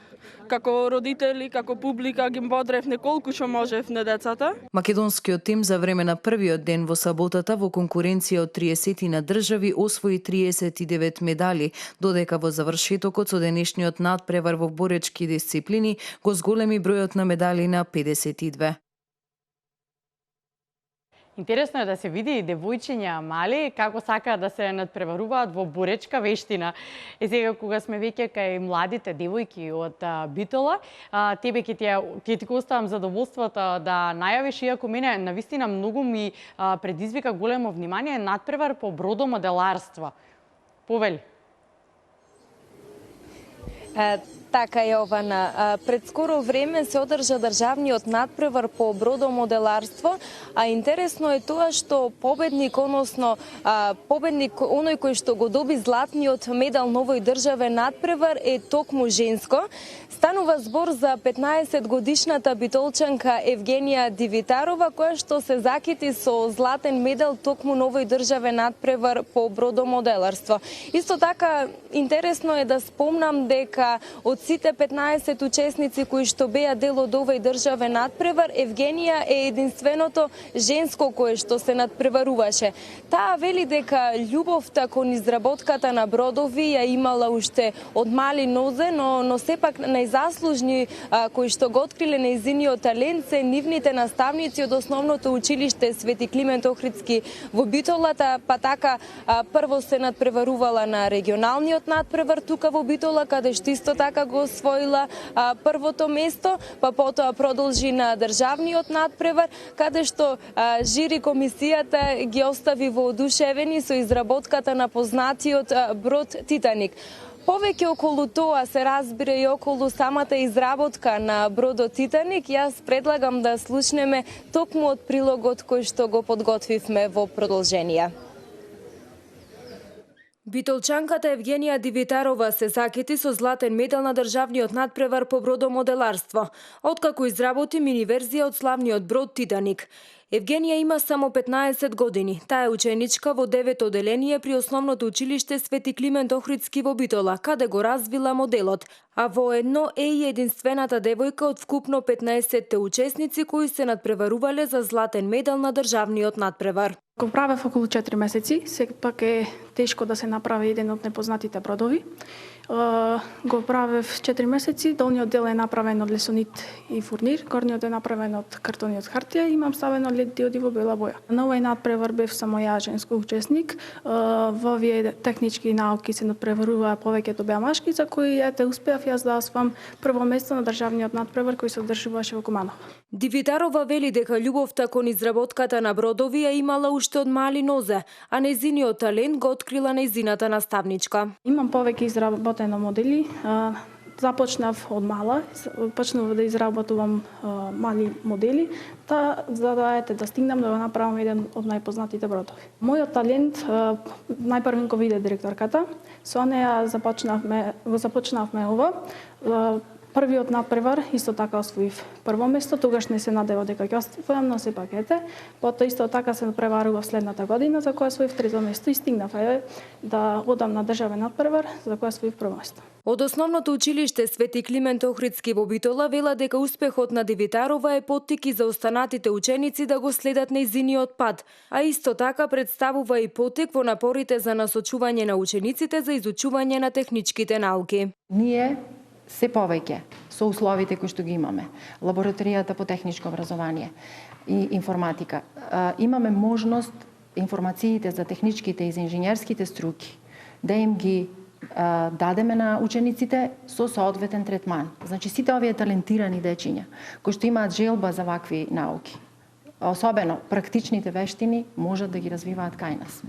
Како родители, како публика ги бодревне колку што можевне децата. Македонскиот тим за време на првиот ден во саботата во конкуренција од 30 на држави освои 39 медали, додека во завршетокот со денешниот надпревар во боречки дисциплини го зголеми бројот на медали на 52. Интересно е да се види и девојчиња мали како сакаат да се надпреваруваат во боречка вештина. И сега кога сме веќе кај младите девојки од Битола, тебе ќе ти оставам задоволството да најавиш, иако мене навистина многу ми предизвика големо внимание надпревар по бродомоделарство. Повели. Така е, Јована. Пред скоро време се одржа државниот надпревар по бродомоделарство, а интересно е тоа што победник, односно победник оној кој што го доби златниот медал на овој државен надпревар е токму женско. Станува збор за 15-годишната битолчанка Евгенија Дивитарова, која што се закити со златен медал токму на овој државен надпревар по бродомоделарство. Исто така, интересно е да спомнам дека од сите 15 учесници кои што беа дел од овој државен надпревар, Евгенија е единственото женско кое што се надпреваруваше. Таа вели дека љубовта кон изработката на бродови ја имала уште од мали нозе, но сепак најзаслужни кои што го откриле нејзиниот талент се нивните наставници од основното училиште Свети Климент Охридски во Битолата, па така прво се надпреварувала на регионалниот надпревар тука во Битола, каде што исто така го освоила првото место, па потоа продолжи на државниот надпревар, каде што жири комисијата ги остави воодушевени со изработката на познатиот брод Титаник. Повеќе околу тоа се разбира и околу самата изработка на бродот Титаник. Јас предлагам да слушнеме токму од прилогот кој што го подготвивме во продолжение. Битолчанката Евгенија Дивитарова се закити со златен медал на државниот надпревар по бродомоделарство, откако изработи мини верзија од славниот брод Титаник. Евгенија има само 15 години. Таа е ученичка во 9 оделение при основното училиште Свети Климент Охридски во Битола, каде го развила моделот, а воедно е и единствената девојка од вкупно 15 учесници кои се надпреварувале за златен медал на државниот надпревар. Го правев околу 4 месеци, сепак е тешко да се направи еден од непознатите бродови. Го правев 4 месеци, долниот дел е направен од лесонит и фурнир, горниот е направен од картон и од хартија, имам ставено лед диоди во бела боја. На овој надпревар бев само ја женско учесник, во овие технички науки се надпреваруваа повеќето беа машки, за кои успеав јас да освам прво место на државниот надпревар кој се одржуваше во Куманово. Дивитарова вели дека љубовта кон изработката на бродови ја имала уште од мали нозе, а нејзиниот талент го открила нејзината наставничка. Имам повеќе изработено модели. Започнав од мала, почнав да изработувам мали модели, за да стигнам да го направам еден од најпознатите бродови. Мојот талент најпрвен го виде директорката. Со неја започнавме ова. Првиот надпревар исто така освоив прво место, тогаш не се надевав дека ќе освојам, но сепак ете. Потоа исто така се надпреварував следната година, за која освоив трето место и стигнав да одам на државен надпревар, за која освоив прво место. Од основното училиште Свети Климент Охридски во Битола вела дека успехот на Дивитарова е поттик и за останатите ученици да го следат нејзиниот пат, а исто така представува и поттик во напорите за насочување на учениците за изучување на техничките науки. Ние се повеќе со условите кои што ги имаме, лабораторијата по техничко образование и информатика, имаме можност информациите за техничките и за инженерските струки да им ги дадеме на учениците со соодветен третман. Значи сите овие талентирани дечиња кои што имаат желба за вакви науки, особено практичните вештини, можат да ги развиваат кај нас.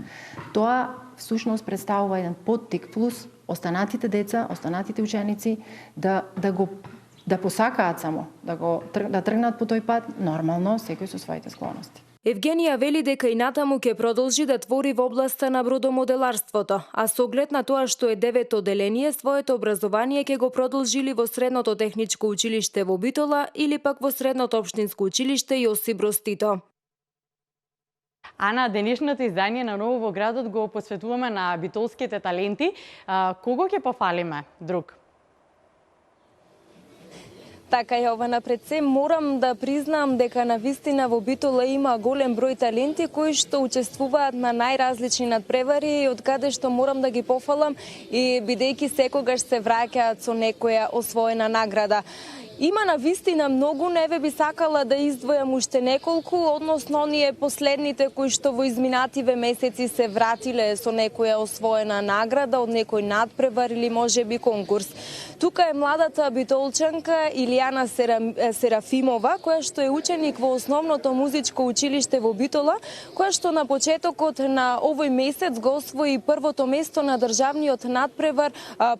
Тоа всушност представува еден поттик плюс останатите деца, останатите ученици да посакаат само да тргнат по тој пат, нормално секој со своите склоности. Евгенија вели дека и натаму ќе продолжи да твори во областа на бродомоделарството, а со оглед на тоа што е 9-то одделение, своето образование ќе го продолжили во Средното техничко училиште во Битола или пак во Средното општинско училиште Јосип Броз Тито. Ана, денешното издание на Ново во градот го посветуваме на битолските таленти. Кого ќе пофалиме друг? Така Јована, пред се морам да признам дека навистина во Битола има голем број таленти кои што учествуваат на најразлични надпревари и од каде што морам да ги пофалам и бидејќи секогаш се враќаат со некоја освоена награда. Има навистина многу, не би сакала да издвојам уште неколку, односно оние последните кои што во изминативе месеци се вратиле со некоја освоена награда од некој надпревар или можеби конкурс. Тука е младата битолчанка Илијана Серафимова, која што е ученик во Основното музичко училиште во Битола, која што на почетокот на овој месец го освои првото место на државниот надпревар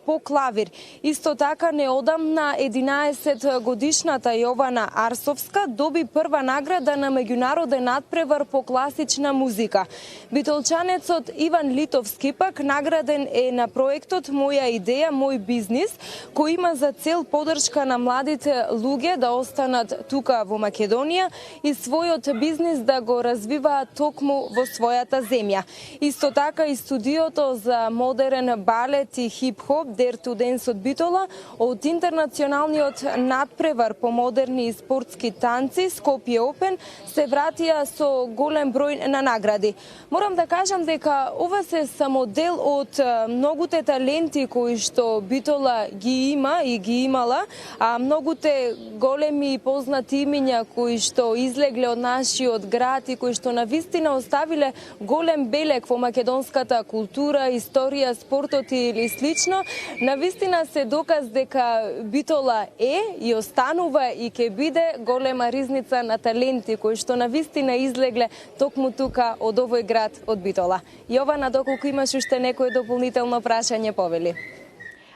по клавир. Исто така неодамна 11 годишната Јована Арсовска доби прва награда на меѓународен надпревар по класична музика. Битолчанецот Иван Литовски пак награден е на проектот Моја идеја, мој бизнис, кој има за цел поддршка на младите луѓе да останат тука во Македонија и својот бизнис да го развиваат токму во својата земја. Исто така и студиото за модерен балет и хип-хоп Дерту Денс од Битола од интернационалниот надпревар по модерни и спортски танци Скопје Опен се вратија со голем број на награди. Морам да кажам дека ова се само дел од многуте таленти кои што Битола ги има и ги имала, а многуте големи и познати имиња кои што излегле од нашиот град и кои што навистина оставиле голем белег во македонската култура, историја, спортот или слично, навистина се доказ дека Битола е и останува и ќе биде голема ризница на таленти кои што навистина излегле токму тука од овој град од Битола. Јована, доколку имаш уште некој дополнително прашање, повели.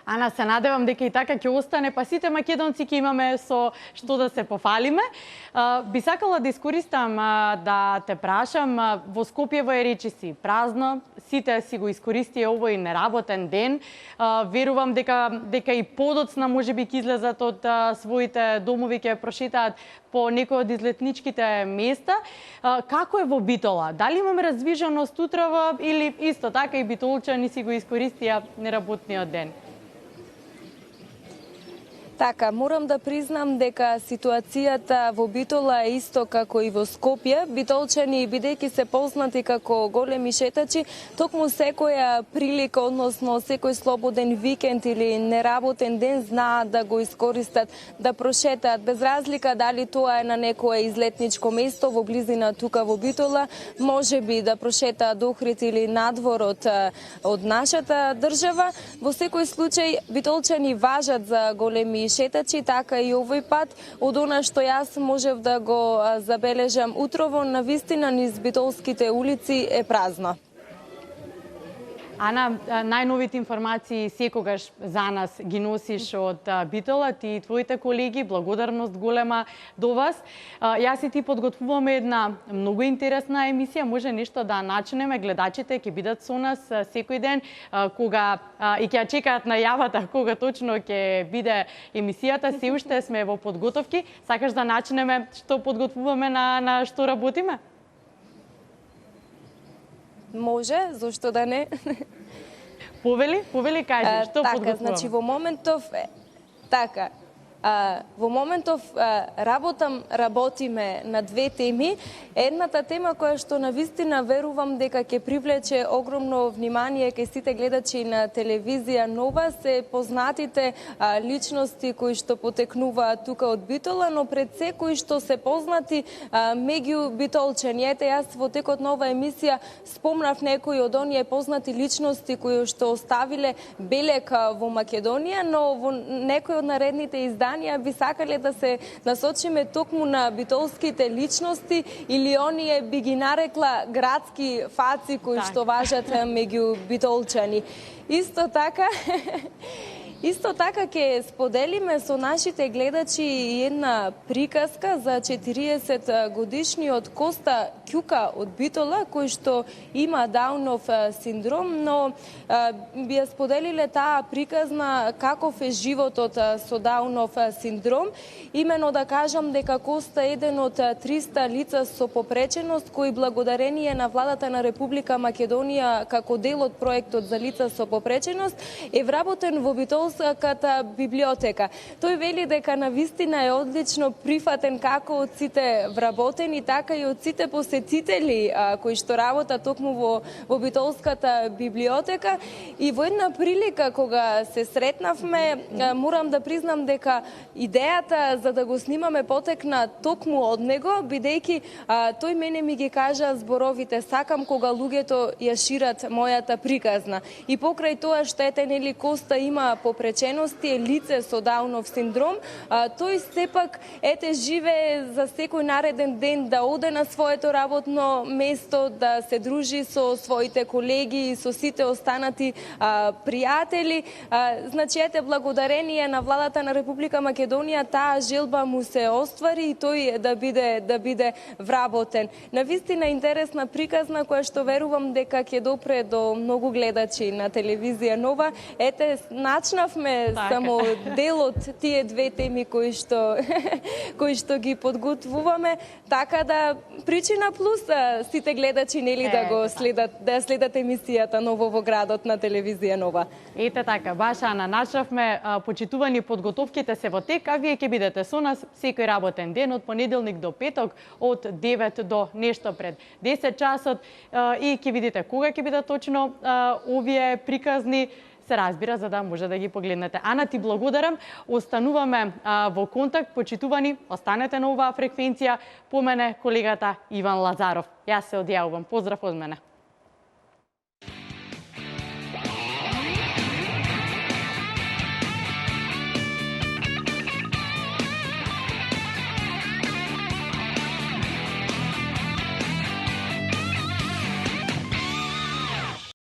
Ана, се надевам дека и така ќе остане, па сите македонци ќе имаме со што да се пофалиме. Би сакала да искористам да те прашам, во Скопје е речиси празно, сите си го искористија овој неработен ден. Верувам дека и подоцна можеби ќе излезат од своите домови, ќе прошетаат по некој од излетничките места. Како е во Битола? Дали имаме раздвиженост утрово или исто така и битолчани си го искористија неработниот ден? Така, морам да признам дека ситуацијата во Битола е исто како и во Скопје. Битолчани, бидејќи се познати како големи шетачи, токму секоја прилика, односно секој слободен викенд или неработен ден знаат да го искористат, да прошетаат, без разлика дали тоа е на некое излетничко место во близина тука во Битола, можеби да прошетаат до Охрид или надвор од нашата држава. Во секој случај, битолчани важат за големи шетачи, така и овој пат, од она што јас можев да го забележам утрово, навистина низ битолските улици е празно. Ана, најновите информации секогаш за нас ги носиш од Битола, ти и твоите колеги, благодарност голема до вас. Јас и ти подготвуваме една многу интересна емисија, може нешто да начнеме, гледачите ќе бидат со нас секој ден, кога и ќе чекаат најавата кога точно ќе биде емисијата, се уште сме во подготовки. Сакаш да начнеме што подготвуваме на што работиме? Може, зошто да не? Повели, кажи, што подготвуваме? Така, значи во моментов во моментов работиме на две теми. Едната тема која што навистина верувам дека ќе привлече огромно внимание кај сите гледачи на телевизија Нова се познатите личности кои што потекнуваат тука од Битола, но пред се кои што се познати меѓу битолчани. Ете, јас во текот на оваа емисија спомнав некои од оние познати личности кои што оставиле белек во Македонија, но во некои од наредните изданија би сакале да се насочиме токму на битолските личности или оние би ги нарекла градски фаци кои што важат меѓу битолчани. Исто така ќе споделиме со нашите гледачи една приказка за 40 годишниот Коста Ќука од Битола, кој што има Даунов синдром, но би ја споделиле таа приказна каков е животот со Даунов синдром. Имено да кажам дека Коста е еден од 300 лица со попреченост кои благодарение на владата на Република Македонија како дел од проектот за лица со попреченост е вработен во Битолската библиотека. Тој вели дека навистина е одлично прифатен како од сите вработени, така и од сите посетители кои што работат токму во Битолската библиотека. И во една прилика кога се сретнавме, морам да признам дека идејата за да го снимаме потекна токму од него, бидејќи тој мене ми ги кажа зборовите: сакам кога луѓето ја шират мојата приказна. И покрај тоа што ете нели Коста има попречености, е лице со Даунов синдром, тој сепак ете живее за секој нареден ден да оде на своето работно место, да се дружи со своите колеги и со сите останати пријатели. Значи ете благодарение на владата на Република Македонија таа желба му се оствари и тој да биде вработен. Навистина интересна приказна која што верувам дека ќе допре до многу гледачи на телевизија Нова. Ете, начнавме само дел од тие две теми кои што ги подготвуваме, така да причина плюс сите гледачи нели да го следат, да следат емисијата Ново во градот на телевизија Нова. Ете така, баш Ана, начнавме почитувани подготовките се во тек, а вие ќе бидете со нас секој работен ден од понеделник до петок од 9 до нешто пред 10 часот и ќе видите кога ќе бидат точно овие приказни, се разбира, за да може да ги погледнете. Ана, ти благодарам. Остануваме во контакт, почитувани, останете на оваа фреквенција. По мене колегата Иван Лазаров. Јас се одјавувам. Поздрав од мене.